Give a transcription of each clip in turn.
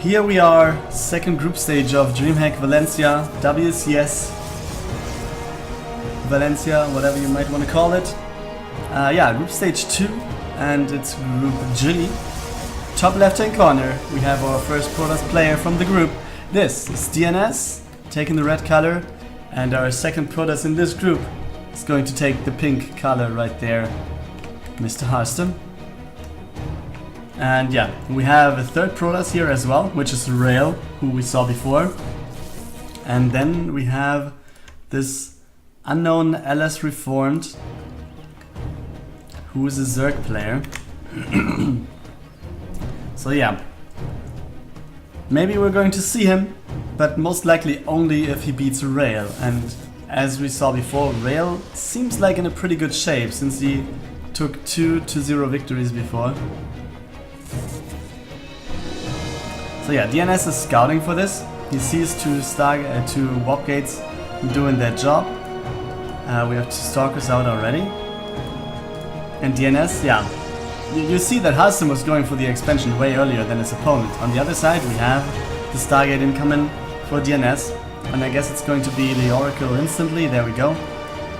Here we are, second group stage of DreamHack Valencia, WCS Valencia, whatever you might want to call it. Yeah, group stage 2, and it's group G. Top left hand corner, we have our first Protoss player from the group. This is DnS, taking the red color, and our second Protoss in this group is going to take the pink color right there, Mr. Harstem. And yeah, we have a third Protoss here as well, which is Rail, who we saw before. And then we have this unknown LS Reformed, who is a Zerg player. So yeah, maybe we're going to see him, but most likely only if he beats Rail. And as we saw before, Rail seems like in a pretty good shape since he took 2-0 victories before. So yeah, DnS is scouting for this. He sees two warp gates doing their job. We have 2 stalkers out already. And DnS, yeah, you see that Harstem was going for the expansion way earlier than his opponent. On the other side we have the Stargate incoming for DnS, and I guess it's going to be the Oracle instantly. There we go.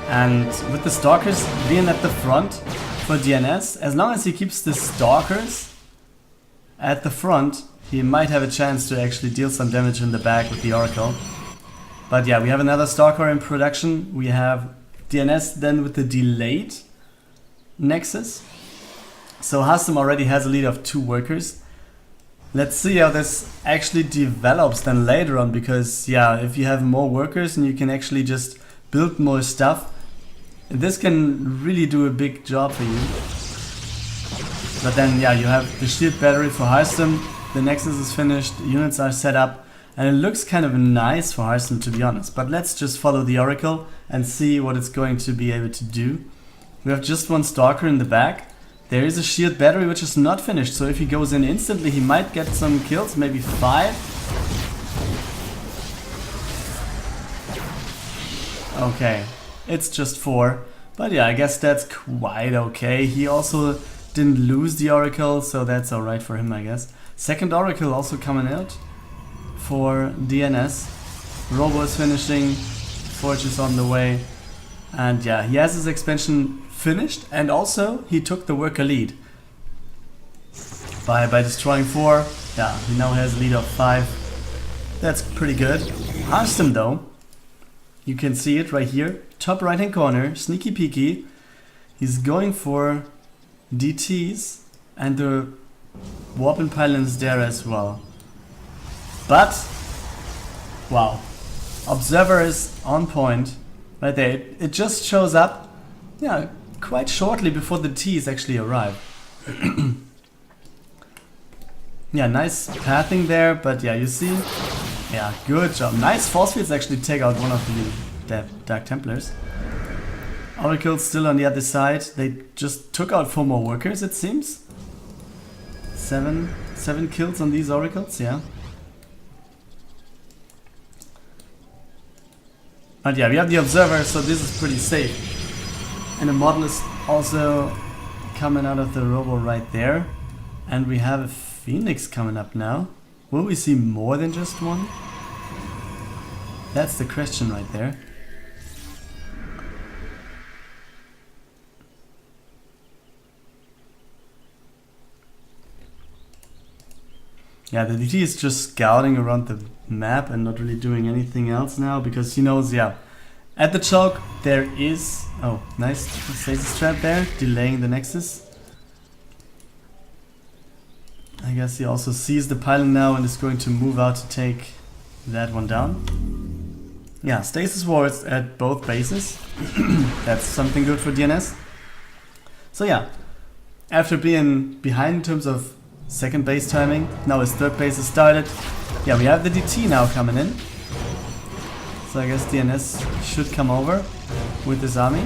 And with the Stalkers being at the front for DnS, as long as he keeps the Stalkers at the front, he might have a chance to actually deal some damage in the back with the Oracle. But yeah, we have another Stalker in production. We have DnS then with the delayed Nexus. So Harstem already has a lead of 2 workers. Let's see how this actually develops then later on, because yeah, if you have more workers and you can actually just build more stuff, this can really do a big job for you. But then yeah, you have the shield battery for Harstem, the Nexus is finished, units are set up, and it looks kind of nice for Harstem, to be honest. But let's just follow the Oracle and see what it's going to be able to do. We have just 1 Stalker in the back. There is a shield battery which is not finished, so if he goes in instantly he might get some kills, maybe 5. Okay, it's just 4, but yeah, I guess that's quite okay. He also didn't lose the Oracle, so that's alright for him, I guess. Second Oracle also coming out for DnS. Robo is finishing, Forge is on the way, and yeah, he has his expansion finished, and also he took the worker lead by destroying 4. Yeah, he now has a lead of 5. That's pretty good. Harstem though, you can see it right here, top right hand corner, sneaky peeky. He's going for DTs, and the warp and pylons there as well. But wow, observer is on point right there. It just shows up, yeah, quite shortly before the T's actually arrive. Yeah, nice pathing there, but yeah, you see, yeah, good job. Nice force fields actually take out one of the Dark Templars. Oracle's still on the other side. They just took out 4 more workers, it seems. 7 kills on these Oracles, yeah. But yeah, we have the Observer, so this is pretty safe. And the model is also coming out of the Robo right there. And we have a Phoenix coming up now. Will we see more than just 1? That's the question right there. Yeah, the DT is just scouting around the map and not really doing anything else now, because he knows, yeah, at the choke there is, oh nice stasis trap there, delaying the Nexus. I guess he also sees the pylon now and is going to move out to take that one down. Yeah, stasis wards at both bases. That's something good for DnS. So yeah, after being behind in terms of second base timing, now his third base is started. Yeah, we have the DT now coming in. So I guess DnS should come over with his army.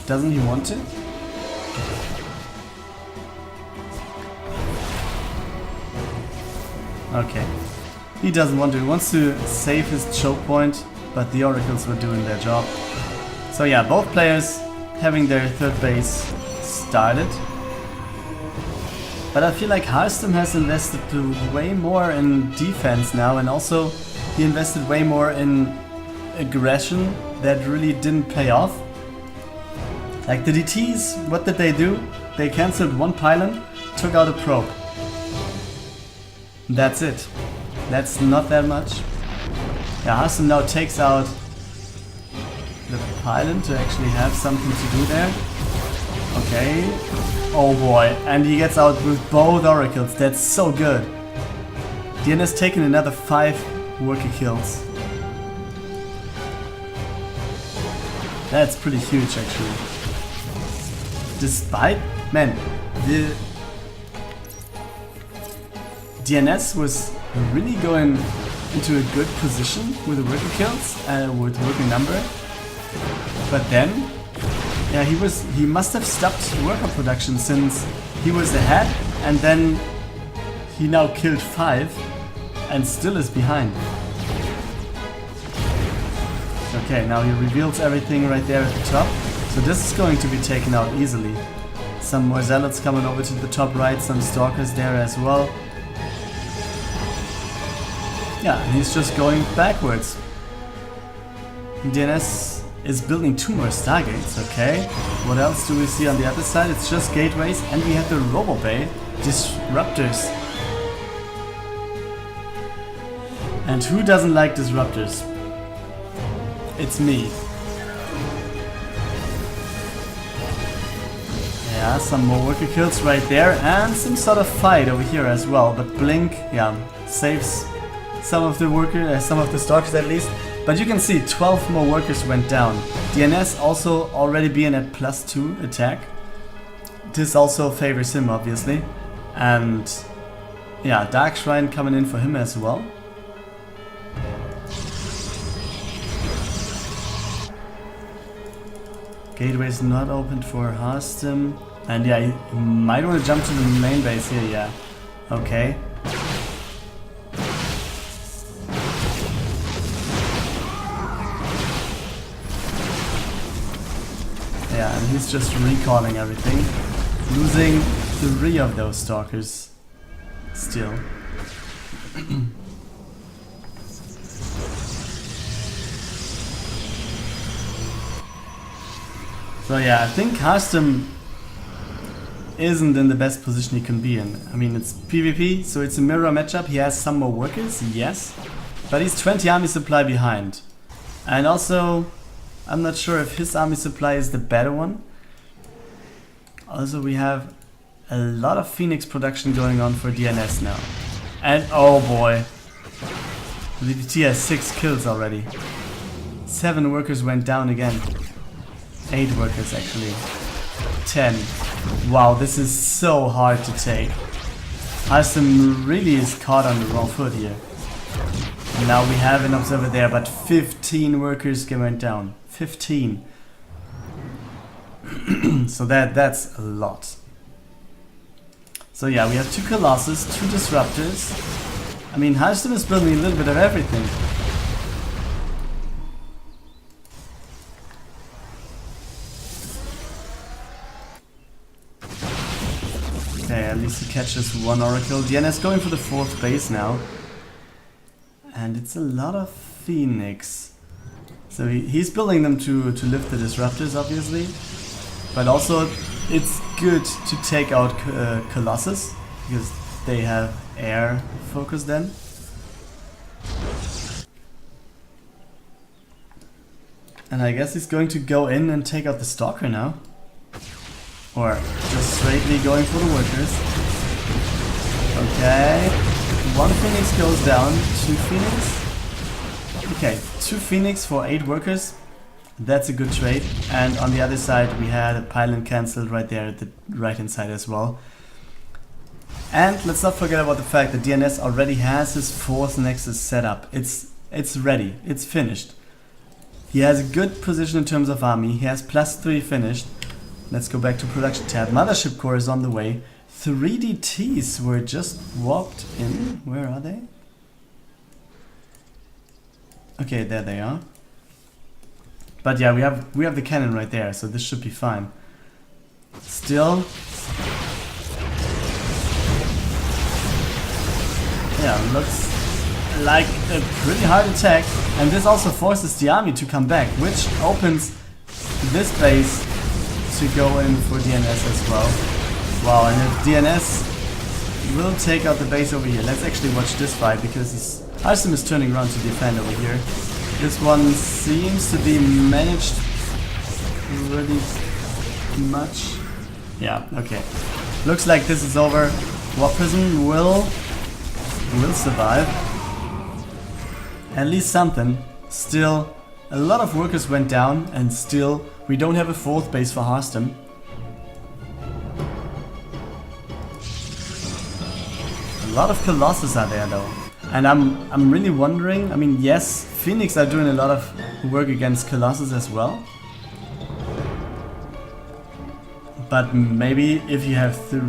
Doesn't he want to? Okay. He doesn't want to. He wants to save his choke point, but the Oracles were doing their job. So yeah, both players having their third base started. But I feel like Harstem has invested way more in defense now, and also he invested way more in aggression that really didn't pay off. Like the DTs, what did they do? They cancelled one pylon, took out a probe. That's it. That's not that much. Yeah, Harstem now takes out the pylon to actually have something to do there. Okay. Oh boy, and he gets out with both oracles. That's so good. DnS taken another 5 worker kills. That's pretty huge actually. Despite, man, the DnS was really going into a good position with the worker kills, with worker number. But then, yeah, he must have stopped worker production since he was ahead, and then he now killed 5 and still is behind. Okay, now he reveals everything right there at the top. So this is going to be taken out easily. Some more zealots coming over to the top right, some stalkers there as well. Yeah, and he's just going backwards. DnS is building 2 more stargates, okay. What else do we see on the other side? It's just gateways, and we have the RoboBay disruptors. And who doesn't like disruptors? It's me. Yeah, some more worker kills right there, and some sort of fight over here as well. But Blink, yeah, saves some of the stalkers at least. But you can see 12 more workers went down. DnS also already being at +2 attack. This also favors him obviously. And yeah, Dark Shrine coming in for him as well. Gateway's not opened for Harstem. And yeah, he might want to jump to the main base here, yeah. Okay. Yeah, and he's just recalling everything. Losing 3 of those stalkers still. So yeah, I think Harstem isn't in the best position he can be in. I mean, it's PvP, so it's a mirror matchup. He has some more workers, yes, but he's 20 army supply behind. And also, I'm not sure if his army supply is the better one. Also, we have a lot of Phoenix production going on for DnS now. And oh boy, the DT has 6 kills already. 7 workers went down again. 8 workers actually. 10. Wow, this is so hard to take. Harstem really is caught on the wrong foot here. And now we have an observer there, but 15 workers went down. 15. So that's a lot. So yeah, we have 2 Colossus, 2 Disruptors. I mean, Harstem is building a little bit of everything. Okay, at least he catches 1 Oracle. DnS going for the 4th base now. And it's a lot of Phoenix. So he's building them to lift the Disruptors, obviously. But also, it's good to take out Colossus, because they have air focus then. And I guess he's going to go in and take out the Stalker now. Or just straightly going for the workers. Okay. 1 Phoenix goes down. 2 Phoenix. Okay, 2 Phoenix for 8 workers. That's a good trade. And on the other side we had a pylon cancelled right there at the right hand side as well. And let's not forget about the fact that DnS already has his 4th Nexus set up. It's ready. It's finished. He has a good position in terms of army. He has +3 finished. Let's go back to production tab. Mothership core is on the way. 3 DTs were just walked in. Where are they? Okay, there they are. But yeah, we have the cannon right there, so this should be fine. Still, yeah, looks like a pretty hard attack, and this also forces the army to come back, which opens this base to go in for DnS as well. Wow, and if DnS will take out the base over here. Let's actually watch this fight, because Harstem is turning around to defend over here. This one seems to be managed really much. Yeah, okay. Looks like this is over. Warp Prism will survive. At least something. Still, a lot of workers went down, and still we don't have a fourth base for Harstem. A lot of Colossus are there though. And I'm really wondering, I mean, yes, Phoenix are doing a lot of work against Colossus as well. But maybe if you have 3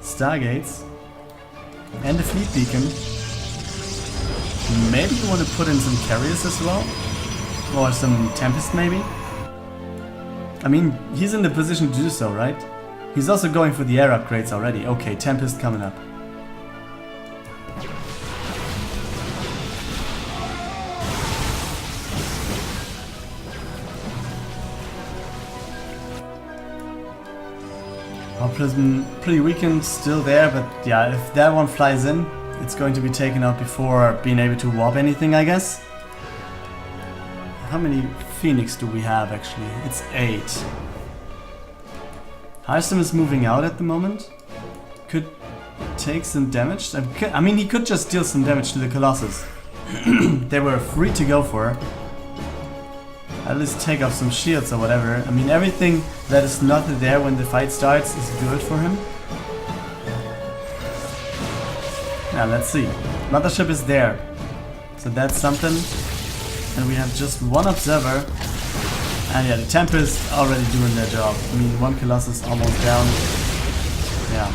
Stargates and a Fleet Beacon, maybe you want to put in some carriers as well? Or some Tempest maybe? I mean, he's in the position to do so, right? He's also going for the air upgrades already. Okay, Tempest coming up. Our Prism pretty weakened, still there, but yeah, if that one flies in, it's going to be taken out before being able to warp anything, I guess. How many Phoenix do we have actually? It's 8. Harstem is moving out at the moment. Could take some damage. I mean, he could just deal some damage to the Colossus. They were free to go for. At least take off some shields or whatever. I mean, everything that is not there when the fight starts is good for him. Now, let's see. Mothership is there. So that's something. And we have just one observer. And yeah, the Tempest already doing their job. I mean, one Colossus almost down. Yeah,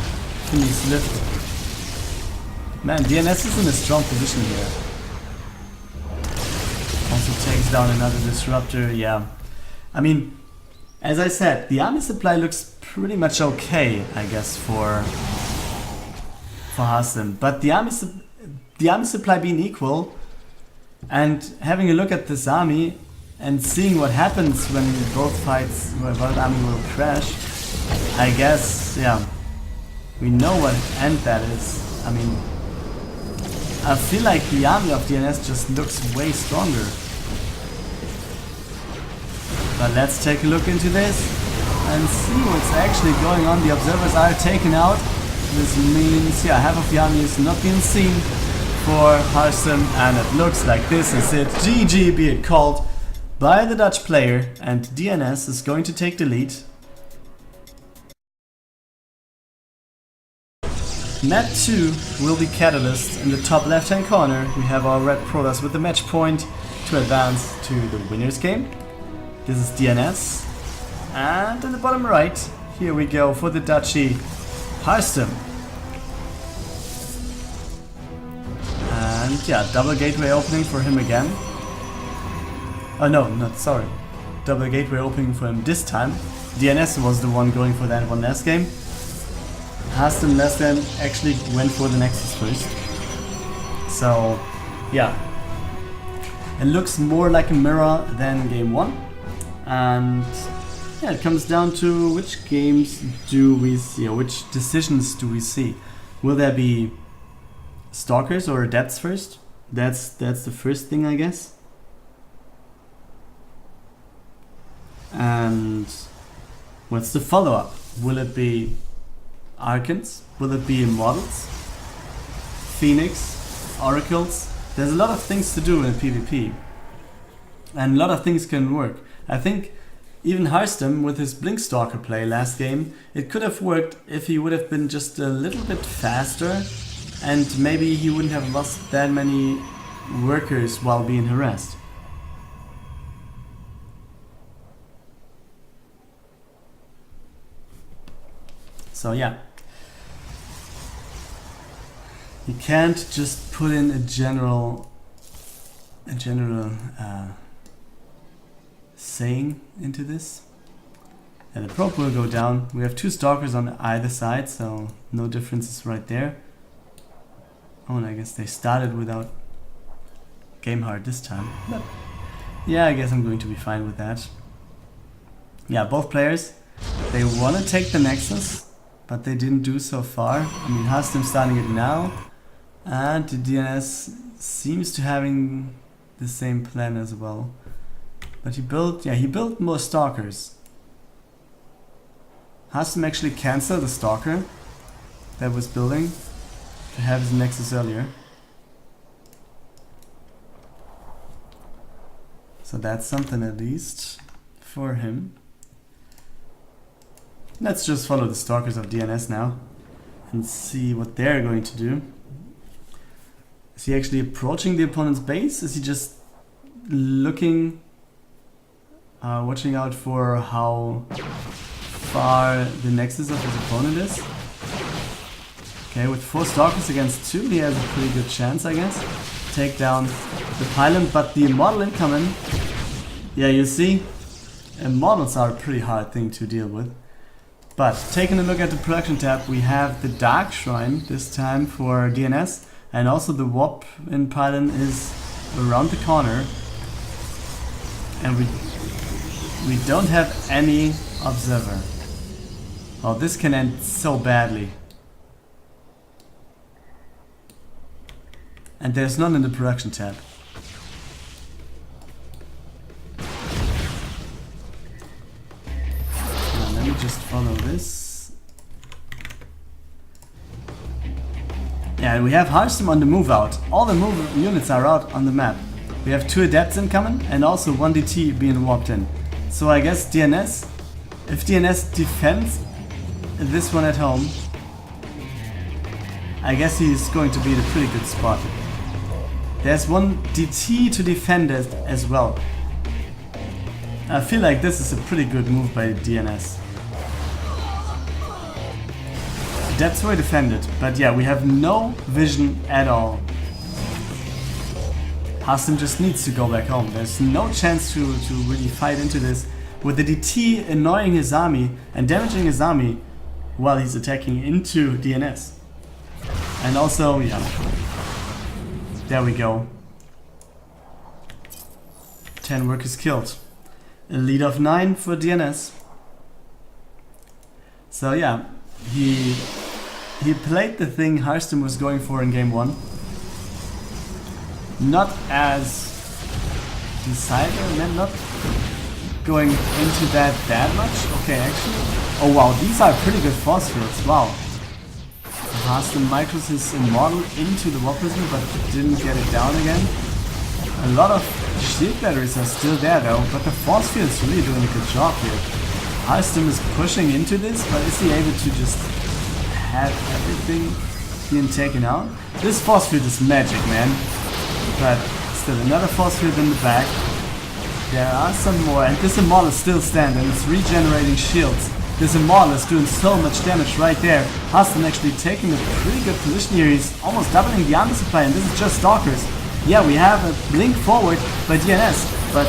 Phoenix lift. Man, DnS is in a strong position here. Also takes down another Disruptor, yeah. I mean, as I said, the army supply looks pretty much okay, I guess, for Harstem. But the army supply being equal, and having a look at this army, and seeing what happens when both fights, where both army will crash, I guess, yeah, we know what end that is. I mean, I feel like the army of DnS just looks way stronger. But let's take a look into this and see what's actually going on. The observers are taken out. This means, yeah, half of the army is not being seen for Harstem, and it looks like this is it. GG, be it called by the Dutch player, and DnS is going to take the lead. Map 2 will be Catalyst. In the top left hand corner we have our red Protoss with the match point to advance to the winners game. This is DnS. And in the bottom right, here we go for the Dutchy Harstem. And yeah, double gateway opening for him again. Oh no, not sorry. Double gateway opening for him this time. DnS was the one going for that one last game. Harstem last time actually went for the Nexus first. So yeah, it looks more like a mirror than game 1. And yeah, it comes down to which games do we see, or which decisions do we see. Will there be Stalkers or Adepts first? That's the first thing, I guess. And what's the follow-up? Will it be Archons? Will it be Immortals? Phoenix? Oracles? There's a lot of things to do in PvP. And a lot of things can work. I think even Harstem with his Blinkstalker play last game, it could have worked if he would have been just a little bit faster, and maybe he wouldn't have lost that many workers while being harassed. So yeah, you can't just put in a general saying into this. And the probe will go down. We have 2 Stalkers on either side, so no differences right there. Oh, and I guess they started without game hard this time. But yeah, I guess I'm going to be fine with that. Yeah, both players, they want to take the Nexus, but they didn't do so far. I mean, Harstem starting it now, and the DnS seems to having the same plan as well. But he built more Stalkers. Harstem actually cancelled the Stalker that was building to have his Nexus earlier. So that's something at least for him. Let's just follow the Stalkers of DnS now and see what they're going to do. Is he actually approaching the opponent's base? Is he just looking, watching out for how far the Nexus of his opponent is? Okay, with 4 Stalkers against 2, he has a pretty good chance, I guess. Take down the pylon, but the Immortal incoming. Yeah, you see, Immortals are a pretty hard thing to deal with. But taking a look at the production tab, we have the Dark Shrine this time for DnS, and also the Warp in Pylon is around the corner. And we don't have any Observer. Oh, this can end so badly. And there's none in the production tab. Let me just follow this. Yeah, we have Harstem on the move out. All the move units are out on the map. We have 2 Adepts incoming and also 1 DT being warped in. So I guess DnS, if DnS defends this one at home, I guess he's going to be in a pretty good spot. There's 1 DT to defend it as well. I feel like this is a pretty good move by DnS. Adepts were defended, but yeah, we have no vision at all. Harstem just needs to go back home. There's no chance to really fight into this with the DT annoying his army and damaging his army while he's attacking into DnS. And also, yeah, there we go. 10 workers killed. A lead of 9 for DnS. So yeah, he played the thing Harstem was going for in game 1. Not as decided, not going into that much. Okay, actually. Oh wow, these are pretty good force fields. Wow. Harstem micros his Immortal into the Warp Prism, but didn't get it down again. A lot of shield batteries are still there though, but the force field is really doing a good job here. Harstem is pushing into this, but is he able to just have everything being taken out? This force field is magic, man. But still another force field in the back. There are some more, and this Immortal is still standing. It's regenerating shields. This Immortal is doing so much damage right there. Harstem actually taking a pretty good position here. He's almost doubling the army supply, and this is just Stalkers. Yeah, we have a blink forward by DnS, but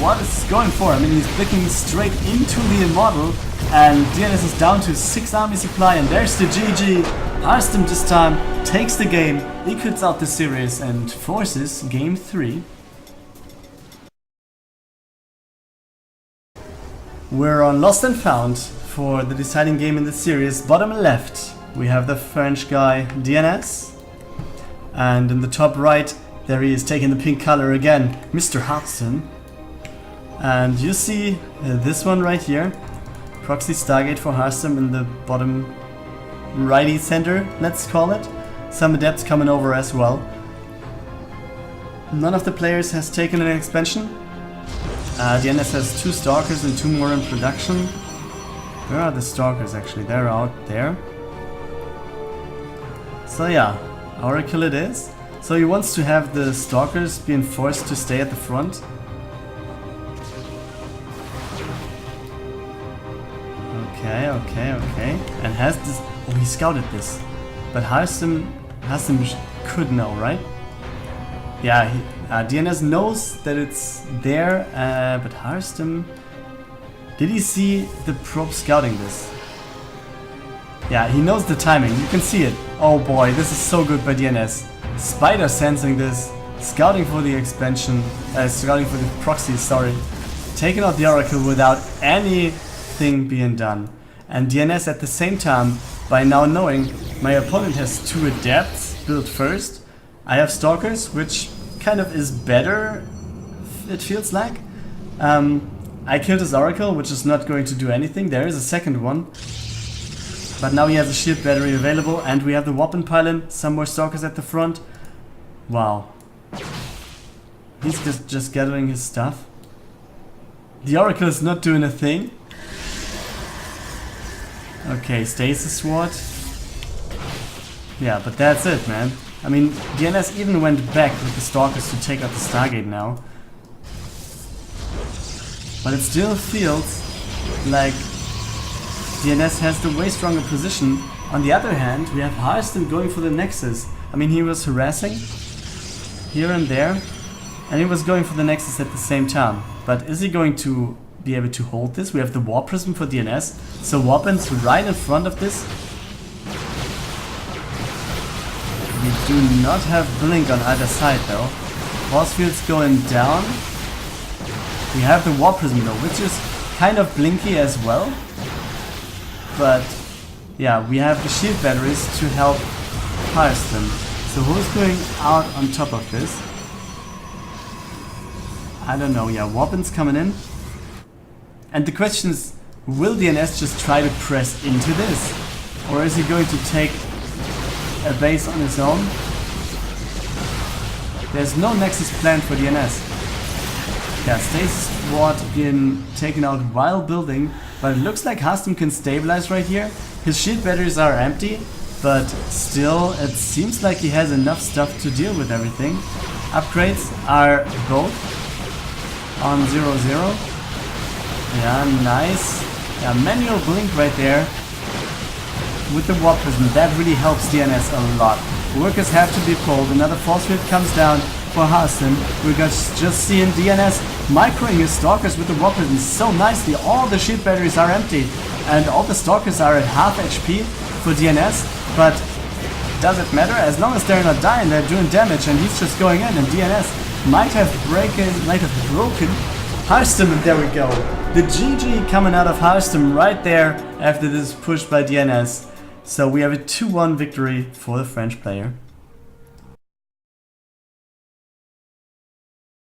what is he going for? I mean, he's blinking straight into the Immortal, and DnS is down to 6 army supply, and there's the GG. Harstem this time takes the game, equals out the series, and forces game 3. We're on Lost and Found for the deciding game in the series. Bottom left, we have the French guy DnS, and in the top right, there he is taking the pink color again, Mr. Harstem. And you see this one right here, Proxy Stargate for Harstem in the bottom righty center, let's call it. Some Adepts coming over as well. None of the players has taken an expansion. DnS has 2 Stalkers and 2 more in production. Where are the Stalkers actually? They're out there. So yeah, Oracle it is. So he wants to have the Stalkers being forced to stay at the front. Okay. And has this... Oh, he scouted this. But Harstem could know, right? Yeah, DnS knows that it's there, but Harstem... Did he see the probe scouting this? Yeah, he knows the timing. You can see it. Oh boy, this is so good by DnS. Spider sensing this. Scouting for the expansion. Scouting for the proxy, sorry. Taking out the Oracle without anything being done. And DnS at the same time, by now knowing my opponent has 2 Adepts built first. I have Stalkers, which kind of is better, it feels like. I killed his Oracle, which is not going to do anything. There is a second one. But now he has a shield battery available, and we have the weapon pylon, some more Stalkers at the front. Wow. He's just gathering his stuff. The Oracle is not doing a thing. Okay, Stasis Sword. Yeah, but that's it, man. I mean, DnS even went back with the Stalkers to take out the Stargate now. But it still feels like DnS has the way stronger position. On the other hand, we have Harstem going for the Nexus. I mean, he was harassing here and there, and he was going for the Nexus at the same time. But is he going to be able to hold this? We have the War Prism for DnS, so weapons right in front of this. We do not have Blink on either side though. Force Field's going down. We have the War Prism though, which is kind of blinky as well. But yeah, we have the shield batteries to help Harstem. So who's going out on top of this? I don't know. Yeah, weapons coming in. And the question is, will DnS just try to press into this? Or is he going to take a base on his own? There's no Nexus planned for DnS. Yeah, Stasis Ward being taken out while building, but it looks like Harstem can stabilize right here. His shield batteries are empty, but still it seems like he has enough stuff to deal with everything. Upgrades are both on 0-0. Yeah, nice. Yeah, manual blink right there with the War Prism. That really helps DnS a lot. Workers have to be pulled. Another force field comes down for Harstem. We're just seeing DnS microing his Stalkers with the War Prism so nicely. All the shield batteries are empty and all the Stalkers are at half HP for DnS, but does it matter? As long as they're not dying, they're doing damage, and he's just going in, and DnS might have broken Harstem, and there we go. The GG coming out of Harstem right there after this push by DnS. So we have a 2-1 victory for the French player.